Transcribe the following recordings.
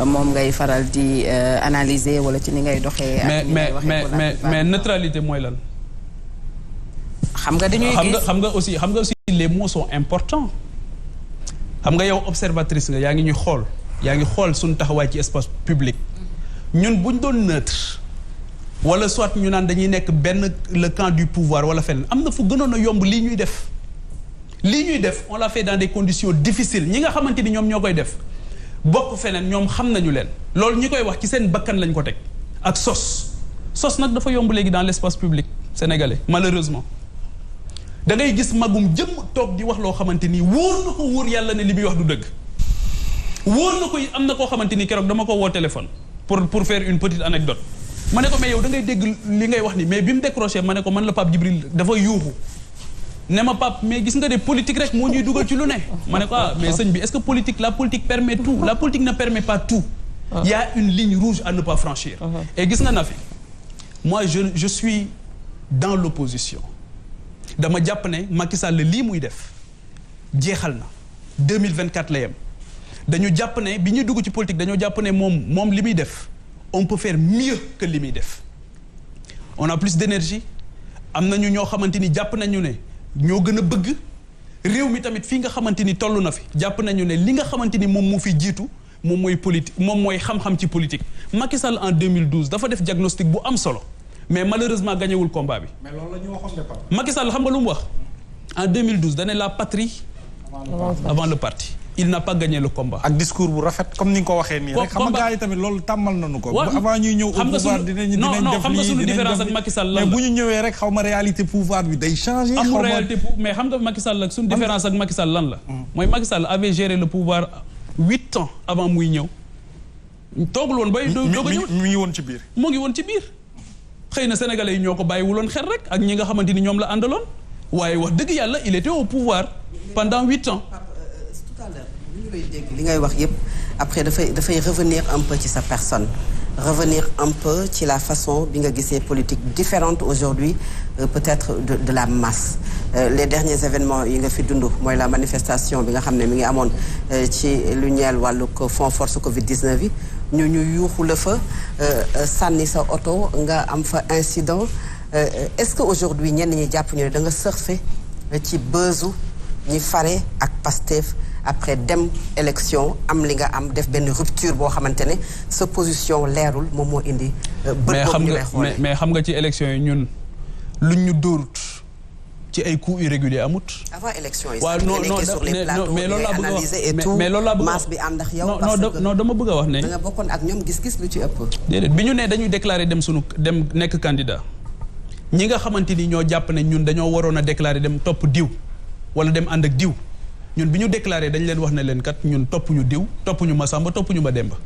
moom ngay faral di analyser wala ci ni ngay doxee. ak ni ngay waxee mais neutralité mooy lan. xam nga dañuy gis xam nga aussi les mots sont importants. xam nga yow observatrice nga yaa ngi ñuy xool yaa ngi xool suñu taxawaay ci espace public. ñun buñ doon neutre. wala soit ñu naan dañuy nekk benn le camp du pouvoir wala fenn am na fu gënoon a yomb lii ñuy def. lii ñuy def on l'a fait dans des conditions difficiles ñi nga xamante ni ñoom ñoo koy def bokk feneen ñoom xam nañu leen loolu ñi koy wax ci seen bakkan lañ ko teg ak sos nag dafa yomb léegi dans l'espace public sénégalais malheureusement da ngay gis magum jëm toog di wax loo xamante ni wóor na ko wóor yàlla ne li muy wax du dëgg wóor na ko am na koo xamante ni keroog dama ko woo téléphone pour faire une petite anecdote ma ne ko mais yow da ngay dégg li ngay wax ni mais bi mu décroché ma ne ko man la Pape Djibril dafa yuuxu ne ma Pape mais gis nga de politique rek moo ñuy dugal ci lu ne ma ne ko mais sëñ bi est-ce que la politique permet tout la politique ne permet pas tout il y a une ligne rouge à ne pas franchir et gis nga na fi moi je suis dans l'opposition dama jàpp ne Macky Sall lii muy def jeexal na 2024 la yem dañu jàpp ne bi ñuy dugg ci politique dañoo jàpp ne moom li muy def on peut faire mieux que li muy def on a plus d'énergie am nañu ñoo xamante ni jàpp nañu ne ñoo gën a bëgg réew mi tamit fii nga xamante ni toll na fi jàpp nañu ne li nga xamante ni moom moo fi jiitu moom mooy politique moom mooy xam-xam ci politique Macky Sall en 2012 dafa def diagnostic bu am solo mais malheureusement gañewul combat bi. mais loolu la ñu waxoon de Pape. Macky Sall xam nga lu mu wax en 2012 dane la patrie avant le parti. il n'a pas gagné le combat. ak discours bu rafet comme ni nga ko waxee nii rek. xam nga gars yi tamit loolu tàmmal nañu ko. avant ñuy ñëw au pouvoir dinañ def lii xam nga suñu différence ak Macky Sall lan la mais bu ñu ñëwee rek xaw ma réalité pouvoir bi day changer. amul réalité mais xam nga Macky Sall ak suñu différence ak Macky Sall lan la. mooy Macky Sall avait géré le pouvoir 8 ans avant muy ñëw. toogul woon bay doog a ñëw mi ngi woon ci biir. mu ngi woon ci biir. xëy na sénégalais yi ñoo ko bàyyiwuloon xel rek ak ñi nga xamante ni ñoom la àndaloon waaye wax dëgg yàlla il était au pouvoir pendant 8 ans. li ngay wax yëpp après dafay revenir un peu ci sa personne revenir un peu ci la façon bi nga gisee politique différente aujourd'hui peut-être de la masse les derniers événements yi nga fi dund mooy la manifestation bi nga xam ne mi ngi amoon ci lu ñeel wàllu fonds force Covid-19 yi ñu yuuxu la fa sànni sa oto nga am fa incident est-ce que aujourd'hui ñenn ñi jàpp ñu ne da nga surfer ci buzzu ñi fare ak Pastef après dem élection am li nga am def benn rupture boo xamante ne sa position leerul moom moo indi. bët boobu ñu lay xoolee mais xam nga ci élection yi ñun luñ ñu dóorut ci ay coups irréguliers amut. avant élection yi. waaw non mais loolu laa bëgg a wax mais loolu laa bëgg a wax masse bi ànd ak yow. parce que non dama bëgg a wax ne. da nga bokkoon ak ñoom gis-gis lu ci ëpp. déedéet bi ñu ne dañuy déclarer dem nekk candidat ñi nga xamante ni ñoo jàpp ne ñun dañoo waroon a déclarer dem topp diw wala dem ànd ak diw. ñun bi ñu déclaré dañ leen wax ne leen kat ñun topp ñu diw topp ñu Massamba topp ñu Mademba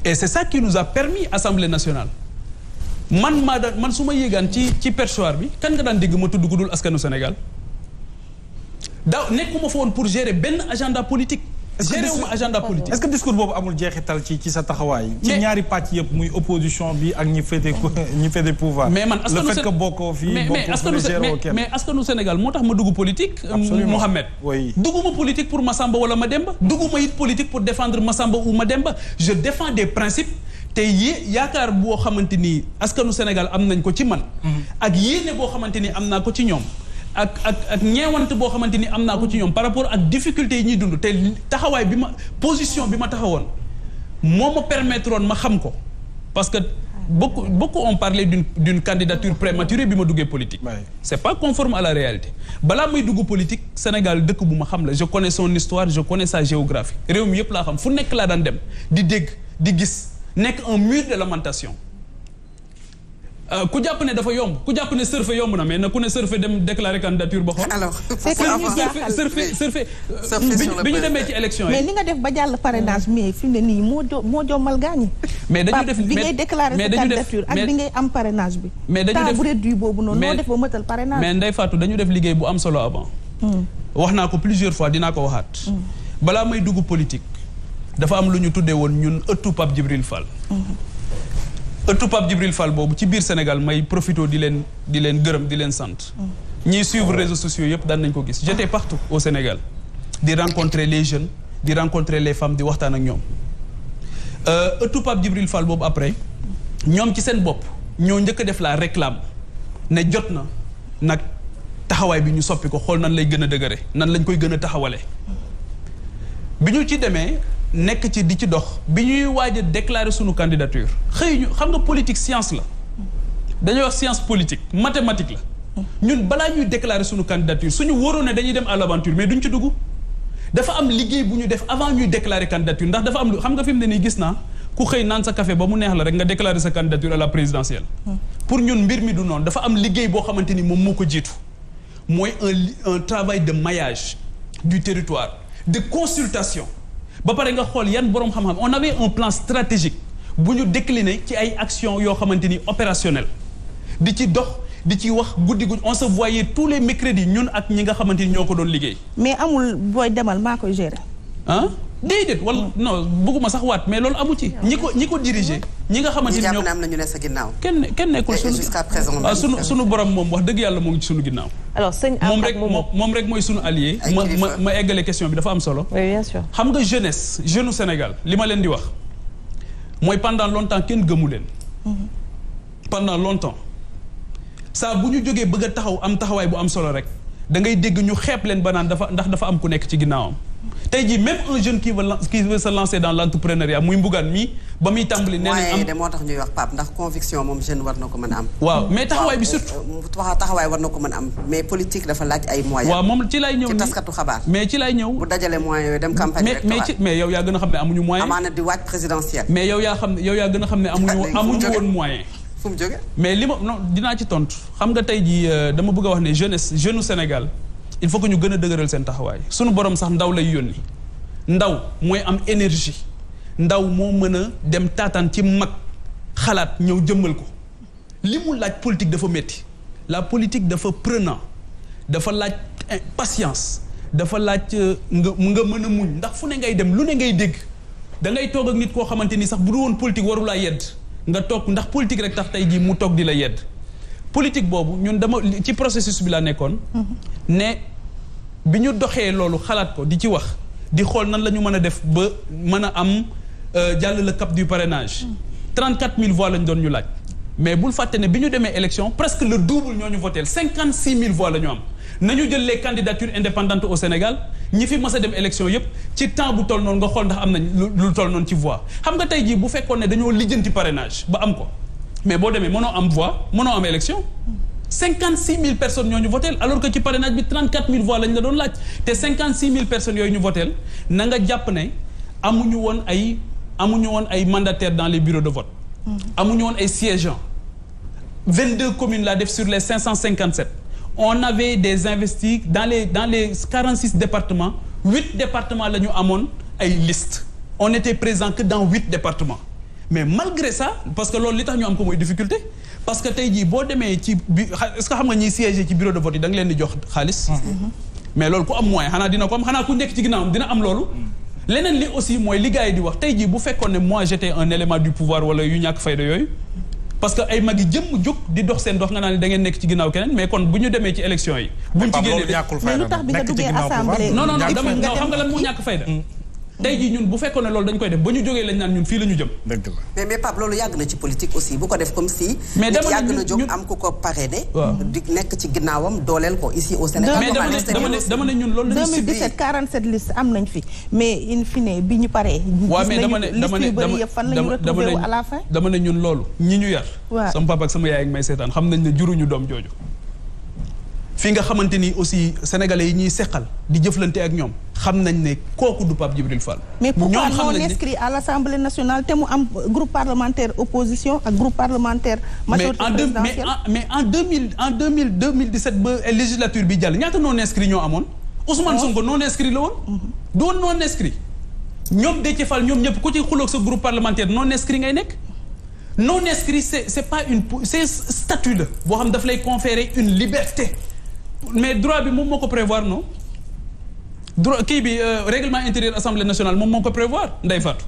et c'est ça qui nous a permis Assemblée nationale man su ma yéegaan ci perchoir bi kan nga daan dégg ma tudd ku dul askanu Sénégal daaw nekkuma fa woon pour gérer benn agenda politique. gérer wu ma agenda politique. est-ce que discours boobu amul jeexital ci sa taxawaay. ci ñaari pàcc yëpp muy opposition bi ak ñi féete pouvoir. mais man le fait que bokkoo fii mais askanu Sénégal moo tax ma dugg politique. Mohamed. oui dugguma politique pour Massamba wala Mademba. dugguma it politique pour défendre Massamba ou Mademba je défends des principes. te yaakaar boo xamante ni askanu Sénégal am nañ ko ci man. ak yéene boo xamante ni am naa ko ci ñoom. ak ñeewante boo xamante ni am naa ko ci ñoom par rapport ak difficultés yi ñuy dund te taxawaay bi ma position bi ma taxawoon moo ma permettre woon ma xam ko parce que beaucoup ont parlé d'une candidature prématurée bi ma duggee politique. c'est pas conforme à la réalité balaa may dugg politique Sénégal dëkk bu ma xam la je connais son histoire je connais sa géographie réew mi yëpp laa xam fu nekk laa daan dem di dégg di gis nekk un mur de lamentation. ku jàpp ne dafa yomb ku jàpp ne surfer yomb na mais na ku ne surfer dem déclarer candidature ba xool. alors surfer bi ñu demee ci élection yi. mais li nga def ba jàll parrainage mais fi mu ne nii moo jommal gaañi. mais dañu def bi ngay déclarer sa candidature ak bi ngay am parrainage bi. mais dañu def temps bu réduit boobu noonu noo def ba mëtal parrainage. mais Ndeye Fatou dañu def liggéey bu am solo avant. wax naa ko plusieurs fois dinaa ko waxaat. balaa may dugg politique dafa am lu ñu tuddee woon ñun ëttu Pape Djibril Fall. ëttu Pape Djibril Fall boobu ci biir Sénégal may profito di leen gërëm di leen sant. ñiy suivre réseaux sociaux yëpp daan nañ ko gis j'étais partout au Sénégal di rencontrer les jeunes di rencontrer les femmes di waxtaan ak ñoom ëttu Pape Djibril Fall boobu après ñoom ci seen bopp ñoo njëkk a def la réclame ne jot na nag taxawaay bi ñu soppi ko xool nan lay gën a dëgëre nan lañ koy gën a taxawalee bi ñu ci demee nekk ci di ci dox bi ñuy waaj a déclarer sunu candidature xëy ñu xam nga politique science la dañuy wax science politique mathématique la ñun balaa ñuy déclarer sunu candidature suñu wóoroon ne dañuy dem à l'aventure mais duñ ci dugg dafa am liggéey bu ñu def avant ñuy déclarer candidature ndax dafa am lu xam nga fi mu ne nii gis naa ku xëy naan sa café ba mu neex la rek nga déclarer sa candidature à la présidentielle pour ñun mbir mi du noonu dafa am liggéey boo xamante ni moom moo ko jiitu mooy un travail de maillage du territoire de consultation ba pare nga xool yan boroom xam-xam on avait un plan stratégique bu ñu décliné ci ay actions yoo xamante ni opérationnel di ci dox di ci wax guddi guddi on se voyait tous les mercredis ñun ak ñi nga xamante ni ñoo ko doon liggéey. mais amul booy demal maa koy gérer. ah déedéet wala non bëgguma sax waat mais loolu amu ci. ñi ko diriger. ñi nga xamante ni ñoo am na ñu ne sa ginnaaw. kenn nekkul jusqu'à présent sunu borom moom wax dëgg yàlla moo ngi ci sunu ginnaaw. alors sëñ moom rek mooy sunu allié. ma eggale question bi dafa am solo. oui bien sûr. xam nga jeunesse jeune Sénégal li ma leen di wax mooy pendant longtemps kenn gëmu leen. pendant longtemps saa bu ñu jógee bëgg a taxaw am taxawaay bu am solo rek da ngay dégg ñu xeeb leen ba naan dafa am ku nekk ci ginnaawam. tey jii même un jeune qui veut se lancer dans l'entrepreneuriat muy mbugaan mi ba muy tàmbali. nee nañ am de moo tax ñuy wax Pape ndax conviction moom jeune war na ko mën a am. waaw mais taxawaay bi surtout. taxawaay war na ko mën a am mais politique dafa laaj ay moyens. waaw moom ci lay ñëw ci taskatu xabaar. mais ci lay ñëw. bu dajale moyens yooyu dem campagne électorale. mais yow yaa gën a xam ne amuñu moyen. amaana di waaj présidentielle. mais yow yaa gën a xam ne amuñu woon moyen. fu mu jógee mais li ma non dinaa ci tontu xam nga tey jii dama bëgg a wax ne jeune Sénégal il faut que ñu gën a dëgëral seen taxawaay sunu borom sax ndaw lay yónni ndaw mooy am énergie ndaw moo mën a dem taataan ci mag xalaat ñëw jëmmal ko li mu laaj politique dafa métti la politique dafa prenant dafa laaj patience dafa laaj nga mën a muñ ndax fu ne ngay dem lu ne ngay dégg da ngay toog ak nit koo xamante ni sax bu du woon politique warulaa yedd nga toog ndax politique rek tax tey jii mu toog di la yedd politique boobu ñun dama ci processus bi la nekkoon ne bi ñu doxee loolu xalaat ko di ci wax di xool nan la ñu mën a def ba mën a am jàll le cap du parrainage 34 000 voix lañ doon ñu laaj mais bul fàtte ne bi ñu demee élection presque le double ñoo ñu voté 56 000 voix la ñu am nañu jël les candidatures indépendantes au Sénégal ñi fi mës a dem élection yépp ci temps bu toll noonu nga xool ndax am nañ lu toll noonu ci voix xam nga tey jii bu fekkoon ne dañoo lijjanti parrainage ba am ko mais boo demee mënoo am voix mënoo am élection 56 000 personnes ñoo ñu voté alors que ci parrainage bi 34 000 voix lañ la doon laaj te 56 000 personnes yooyu ñu voté na nga jàpp ne amuñu woon ay mandataires dans les bureaux de vote. amuñu woon ay siégeants 22 communes laa def sur les 557 on avait des investis dans les 46 départements 8 départements la ñu amoon ay listes on était présent que dans 8 départements mais malgré ça parce que loolu li tax ñu am ko mooy difficulté parce que tey jii boo demee ci est-ce que xam nga ñiy siéger ci bureau de vote yi da nga leen di jox xaalis. mais loolu ku am moyen xanaa dina ko am xanaa ku nekk ci ginnaawam dina am loolu. leneen li aussi mooy li gars yi di wax tey jii bu fekkoon ne moi j'étais un élément du pouvoir wala yu ñàkk fayda yooyu. parce que ay mag yi jëmm jóg di dox seen dox nga naan da ngeen nekk ci ginnaaw keneen mais kon bu ñu demee ci élection yi. buñ ci génnee mais lu tax bi nga duggee assemblée. non xam nga lan moo ñàkk fayda. tey jii ñun bu fekkoon ne loolu dañ koy def ba ñu jógee lañ naan ñun fii la ñu jëm. dëgg la mais Pape loolu yàgg na ci politique aussi bu ko def comme si. mais nit yàgg na jóg am ku ko parrainé. di nekk ci ginnaawam dooleel ko ici au Sénégal. mais dama ne ñun loolu la ñu 2017 47 listes am nañ fi mais in fine bi ñu paree. waaw mais dama ne ñun loolu ñi ñu yar. waaw sama papa ak sama yaay ak may seetaan xam nañ ne juruñu doom jooju. fi nga xamante ni aussi sénégalais yi ñuy seqal di jëflante ak ñoom xam nañ ne kooku du Pape Djibril Fall. mais pourquoi non inscrit à l'Assemblée nationale te mu am groupe parlementaire opposition ak groupe parlementaire majorité présidentielle. mais en 2017 ba législature bi jàll ñaata non inscrit ñoo amoon. Ousmane Sonko non inscrit la woon. doon non inscrit. ñoom Déthié Fall ñoom ñëpp ku ci xuloog sa groupe parlementaire non inscrit ngay nekk. non inscrit c'est pas c'est statut la boo xam daf lay conférer une liberté. mais droit bi moom moo ko prévoir non droit kii bi règlement intérieur assemblée nationale moom moo ko prévoir Ndeye Fatou.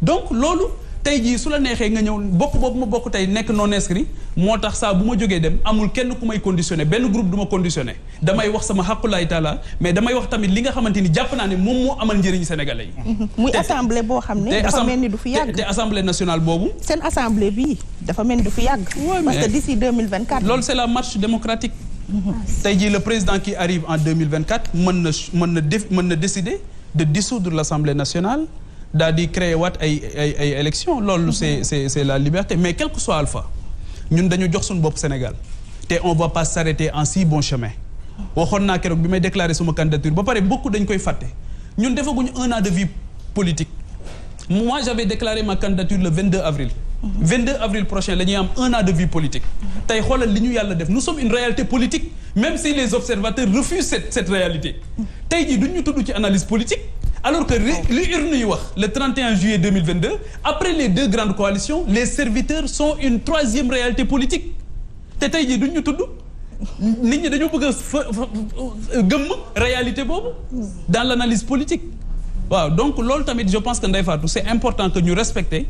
donc loolu tey jii su la neexee nga ñëw bokk boobu ma bokk tey nekk non inscrit moo tax saa bu ma jógee dem amul kenn ku may conditionné benn groupe du ma conditionné damay wax sama xaqulaay taala mais damay wax tamit li nga xamante ni jàpp naa ne moom moo amal njëriñ sénégalais yi. muy assemblée boo xam ne dafa mel ni du fi yàgg. te assemblée nationale boobu. seen assemblée bii dafa mel ni du fi yàgg. parce que d'ici 2024. loolu c'est la marche démocratique. tey jii le président qui arrive en 2024 mën na décider de dissoudre l'Assemblée nationale daal di créer waat ay élections loolu c'est la liberté mais quel que soit Alpha ñun dañu jox suñu bopp Sénégal te on va pas s'arrêter en si bon chemin waxoon naa keroog bi may déclarer suma candidature ba pare beaucoup dañ koy fàtte ñun defaguñu 1 an de vie politique moi j'avais déclaré ma candidature le 22 avril 22 avril prochain la ñuy am 1 an de vie politique tey xoolal li ñu yàlla def nous sommes une réalité politique même si les observateurs refusent cette réalité tey jii duñ ñu tudd ci analyse politique alors que li urne yi wax le 31 juillet 2022 après les 2 grandes coalitions les serviteurs sont une 3e réalité politique te tey jii duñ ñu tudd nit ñi dañoo bëgg a gëmm réalité boobu dans l'analyse politique waaw donc loolu tamit je pense que Ndeye Fatou c'est important que ñu respecter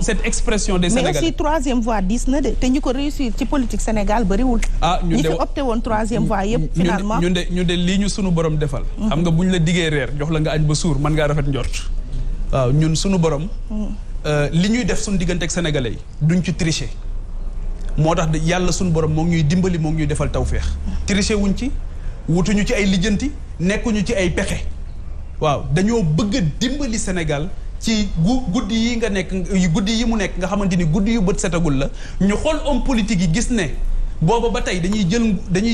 cette expression des Sénégalais. mais aussi 3e voie diis na de te ñu ko réussir ci politique Sénégal bariwul. ñu ñi fi opté woon 3e voie yëpp finalement. ñu de lii ñu sunu borom defal. xam nga bu ñu la diggee reer jox la nga añ ba suur mën ngaa rafet njort. waaw ñun sunu borom. li ñuy def suñu diggante ak sénégalais yi duñ ci tricher. moo tax yàlla sunu borom moo ngi ñuy dimbali moo ngi ñuy defal tawféex. tricher wuñ ci wutuñu ci ay lijjanti nekkuñu ci ay pexe. waaw dañoo bëgg a dimbali Sénégal ci guddi yi nga nekk guddi yi mu nekk nga xamante ni guddi yu bët setagul la ñu xool homme politique yi gis ne booba ba tey dañuy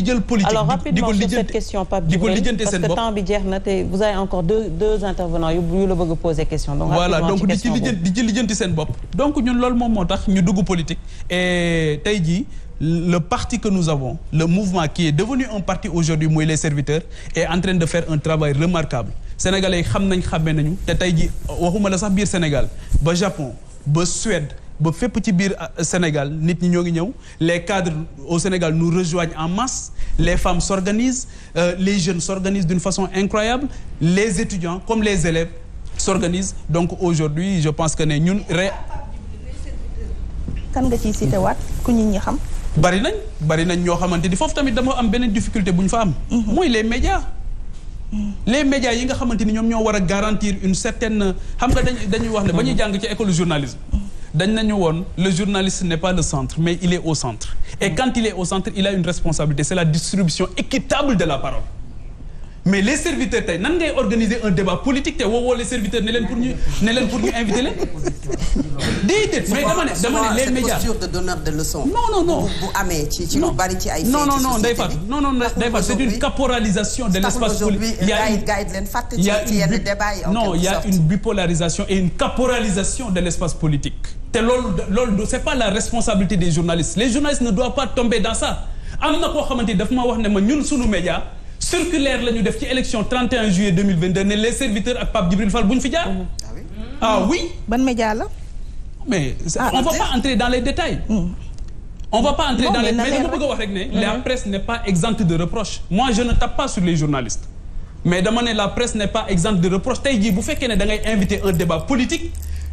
jël politique. alors rapidement sur cette question Pape Djibril parce que temps bi jeex na te vous avez encore deux intervenants yu la bëgg a poser question. donc voilà donc di ci lijjanti seen bopp. donc ñun loolu moom moo tax ñu dugg politique et tey jii. Le parti que nous avons, le mouvement qui est devenu un parti aujourd'hui mooy les serviteurs est en train de faire un travail remarquable sénégalais yi xàmmee nañu te tey ji waxuma la sax biir Sénégal ba Japon ba Suède ba fépp ci biir Sénégal nit ñi ñoo ngi ñëw les cadres au Sénégal nous rejoignent en masse les femmes s'organisent les jeunes s'organisent d'une façon incroyable les étudiants comme les élèves s'organisent donc aujourd'hui je pense que ne ñun kan nga ciy cité waat ku nit ñi xam. bari nañ ñoo xamante ni foofu tamit dama am beneen difficulté bu ñu fa am. mooy les médias. les médias yi nga xamante ni ñoom ñoo war a garantir une certaine xam nga dañuy wax ne ba ñuy jàng ci école journalisme. dañ nañu woon le journaliste n'est pas le centre mais il est au centre. et quand il est au centre il a une responsabilité c'est la distribution équitable de la parole. mais les serviteurs tey nan ngay organiser un débat politique te woowoo les serviteurs ne leen pour ñu inviter leen. déedéet mais dama ne les médias c'est posture de donneur de leçon. non bu amee ci lu bari ci ay. non Ndeye Fatou non Ndeye Fatou c'est une caporalisation de l'espace politique. il y a une bipolarisation et une caporalisation de l'espace politique. te loolu c'est pas la responsabilité des journalistes les journalistes ne doivent pas tomber dans ça am na koo xamante ni daf ma wax ne ma ñun sunu média circulaire la ñu def ci élection 31 juillet 2022 ne les serviteurs ak Pape Djibril Fall bu ñu fi jaar. ah oui. ban média la. mais on va pas entrer dans les détails. on va pas entrer dans les mais dama bëgg a wax rek ne la presse n'est pas exempte de reproches. moi je ne tape pas sur les journalistes. mais dama ne la presse n'est pas exempte de reproches tey jii bu fekkee ne da ngay inviter un débat politique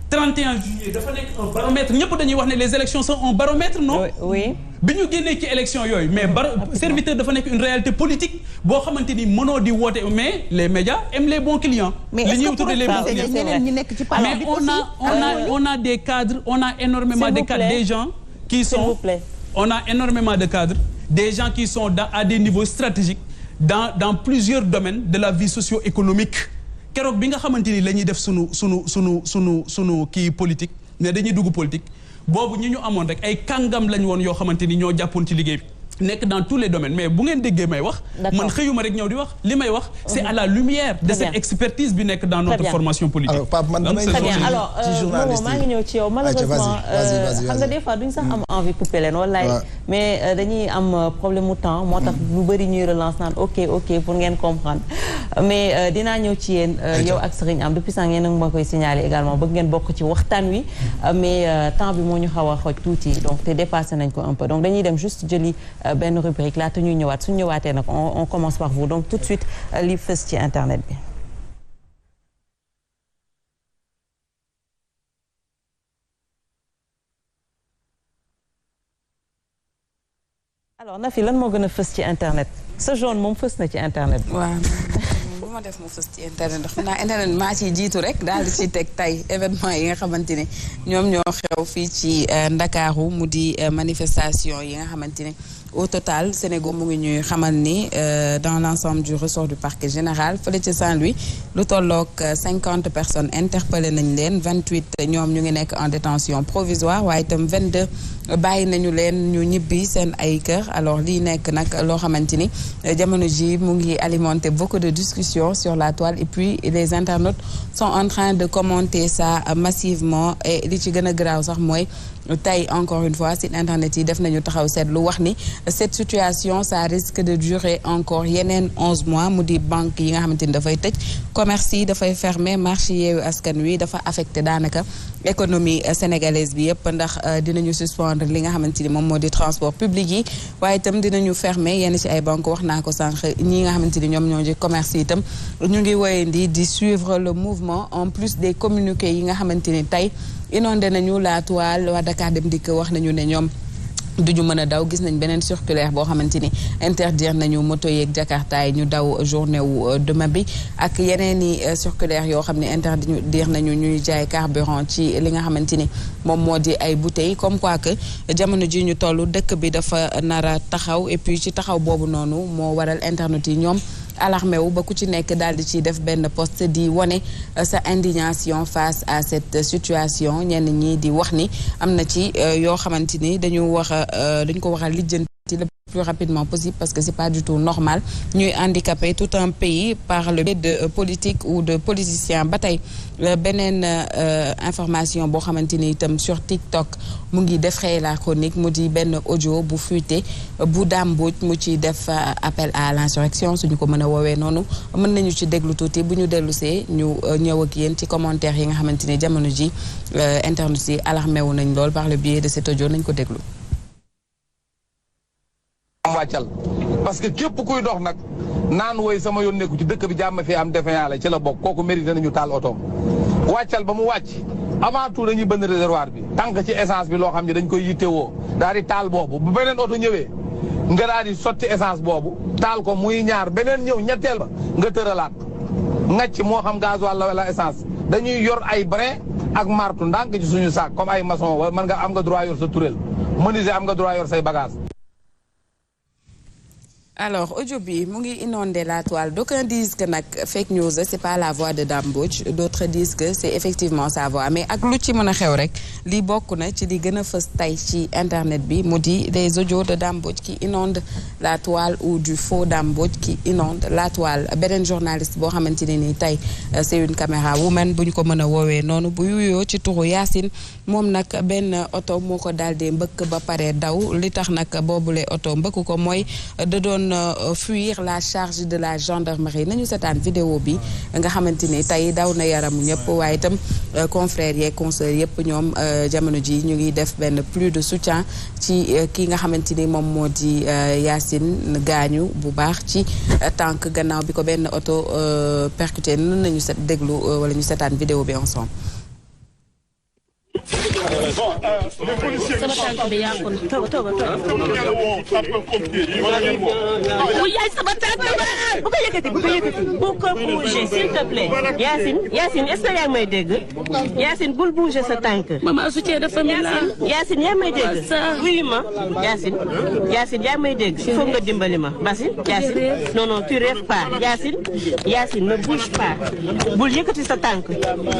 31 juillet dafa nekk un baromètre ñëpp dañuy wax ne les élections sont un baromètre non. oui. bi ñu génnee ci élection yooyu mais serviteur dafa nekk une réalité politique boo xamante ni mënoo di woote mais les médias aiment les bons clients. mais est-ce que les bons clients mais on a des cadres on a énormément de cadres des gens qui sont on a énormément de cadres des gens qui sont à des niveaux stratégiques dans plusieurs domaines de la vie socio-économique. keroog bi nga xamante ni la ñuy def sunu kii politique ne dañuy dugg politique boobu ñu amoon rek ay kàngam lañ woon yoo xamante ni ñoo jàppoon ci liggéey bi nekk dans tous les domaines mais bu ngeen déggee may wax man xëyuma rek ñëw di wax li may wax c'est à la lumière de cette expertise bi nekk dans notre formation politique. alors Pape man damay alors maa ngi ñëw ci yow malheureusement xam nga des fois duñ sax am envie couper leen wallaay mais dañuy am problème mu temps moo tax lu bëri ñuy relance naan ok pour ngeen comprendre mais dinaa ñëw ci yéen yow ak Serigne Am depuis sànq yéen a ngi ma koy signaler également bëgg ngeen bokk ci waxtaan wi mais temps bi moo ñu xaw a xooj tuuti donc te dépassé nañ ko un peu donc dañuy dem juste jëli benn rubrique laata ñuy ñëwaat suñu ñëwaatee nag on commence par vous donc tout de suite li fës ci internet bi alors Nafi lan moo gën a fës ci internet sa jaune moom fës na ci internet bi. waaw bu ma def mu fës ci internet ndax naa internet maa ciy jiitu rek daal di ci teg tey événement yi nga xamante ne ñoom ñoo xew fii ci Ndakaaru mu di manifestation yi nga xamante ne au total Sénégal mu ngi ñuy xamal ni dans l'ensemble du ressort du parquet général fële ci Saint-Louis lu tolloog 50 personnes interpellé nañ leen 28 ñoom ñu ngi nekk en détention provisoire waaye itam 22 bàyyi nañu leen ñu ñibbi seen ay kër alors lii nekk nag loo xamante ni jamono ji mu ngi alimenter beaucoup de discussions sur la toile et puis les internautes sont en train de commenter ça massivement et li ci gën a garaaw sax mooy tey encore une fois site internet yi def nañu taxaw seetlu wax ni cette situation ça risque de durer encore yeneen 11 mois mu di banque yi nga xamante ni dafay tëj commerce yi dafay fermer marché Yewwi Askan Wi dafa affecté daanaka économie sénégalaise bi yëpp ndax dinañu suspendre li nga xamante ni moom moo di transport public yi waaye itam dinañu fermer yenn ci ay banque wax naa ko sànq ñi nga xamante ni ñoom ñoo di commerce yi itam ñu ngi woyandi di suivre le mouvement en plus des communiqués yi nga xamante ni tey inondé nañu la toile waa Dakar Dem Dikk wax nañu ne ñoom duñu mën a daw gis nañ beneen circulaire boo xamante ni interdire nañu moto yeeg Jakarta yi ñu daw journée wu demain bi ak yeneen i circulaire yoo xam ne interdire nañu ñuy jaay carburant ci li nga xamante ni moom moo di ay bouteilles comme quoi que jamono ji ñu toll dëkk bi dafa nar a taxaw et puis ci taxaw boobu noonu moo waral internet yi ñoom alarmé wu ba ku ci nekk daal di ci def benn post di wane sa indignation face à cette situation ñenn ñi di wax ni am na ci yoo xamante ni dañu ko war a lijjanti le plus rapidement possible parce que c'est pas du tout normal ñuy handicaper tout un pays par le biais de politique ou de politiciens ba tey beneen information boo xamante ni itam sur TikTok mu ngi defee la chronique mu di benn audio bu fuité bu Dame Mbodj mu ci def appel à l'insurrection suñu ko mën a woowee noonu mën nañu ci déglu tuuti bu ñu dellusee ñu ñëw ak yéen ci commentaire yi nga xamante ni jamono ji internet yi alarmé wu nañ lool par le biais de cet audio nañ ko déglu. wàccal parce que képp kuy dox nag naan woy sama yoon nekku ci dëkk bi jàmm fi am defe yàlla ci la bokk kooku mérité nañu taal otoom wàccal ba mu wàcc avant tout dañuy bënn réservoir bi tànk ci essence bi loo xam ne dañ koy yittewoo daal di taal boobu bu beneen oto ñëwee nga daal di sotti essence boobu taal ko muy ñaar beneen ñëw ñetteel ba nga tëralaat ngacc moo xam gasoil la wala essence dañuy yor ay brin ak martu ndànk ci suñu saak comme ay maçon wala man nga am nga droit yor sa turel menuisier am nga droit yor say bagage. Alors audio bi mu ngi inondé la toile d'aucuns disent que nag fake news c'est pas la voix de Dame Mbodj d'autres disent que c'est effectivement sa voix mais ak lu ci mën a xew rek li bokk na ci li gën a fës tey ci internet bi mu di des audios de Dame Mbodj qui inondent la toile ou du faux Dame Mbodj qui inonde la toile beneen journaliste boo xamante ne ni tey c'est une caméra woman bu ñu ko mën a woowee noonu bu yuyoo ci turu Yacine moom nag benn oto moo ko daal di mbëkk ba pare daw li tax nag boobule oto mbëkk ko mooy da doon fuir la charge de la gendarmerie nañu seetaan vidéo bi nga xamante ni tey daw na yaramu ñëpp waaye itam confrères yeeg consoeurs yëpp ñoom jamono ji ñu ngi def benn plus de soutien ci ki nga xamante ni moom moo di Yacine gaañu bu baax ci tànk gannaaw bi ko benn oto percuté nun nañu déglu wala ñu seetaan vidéo bi ensemble. sama tànk bi yàqu na tooga yaay sama tànk bi bu ko yëkkati bu ko bouger s'il te plaît Yacine est-ce que yaa ngi may dégg Yacine bul bouger sa tànk maman soutien de famille la Yacine yaa ngi may dégg oui ma Yacine yaa ngi may dégg il faut nga dimbali ma Bassi Yacine non tu rêves pas Yacine ne bouge pas bul yëkkati sa tànk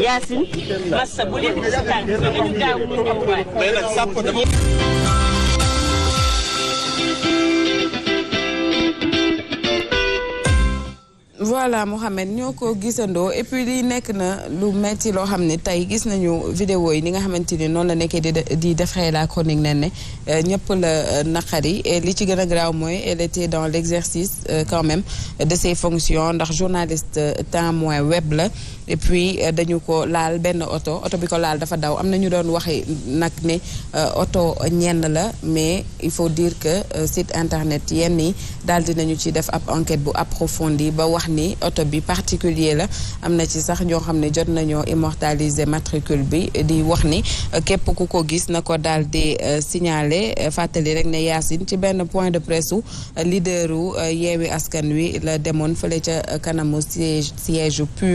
Yacine massa bul yëkkati sa tànk dañu gaaw ñu ñëw waay voilà Mohamed ñoo ko gisandoo et puis lii nekk na lu metti loo xam ne tey gis nañu vidéo yi ni nga xamante ni noonu la nekkee di defee la chronique nen ne ñëpp la naqari et li ci gën a graaw mooy elle était dans l'exercice quand même de ses fonctions ndax journaliste témoin web la et puis dañu ko laal benn oto bi ko laal dafa daw am na ñu doon waxee nag ne oto ñenn la mais il faut dire que site internet yenn yi daal dinañu ci def ab enquête bu approfondie ba wax ni oto bi particulier la am na ci sax ñoo xam ne jot nañoo immortaliser matricule bi di wax ni képp ku ko gis na ko daal di signaler fàttali rek ne Yacine ci benn point de presse u leaderu Yewwi Askan Wi la demoon fële ca kanamu siège PUR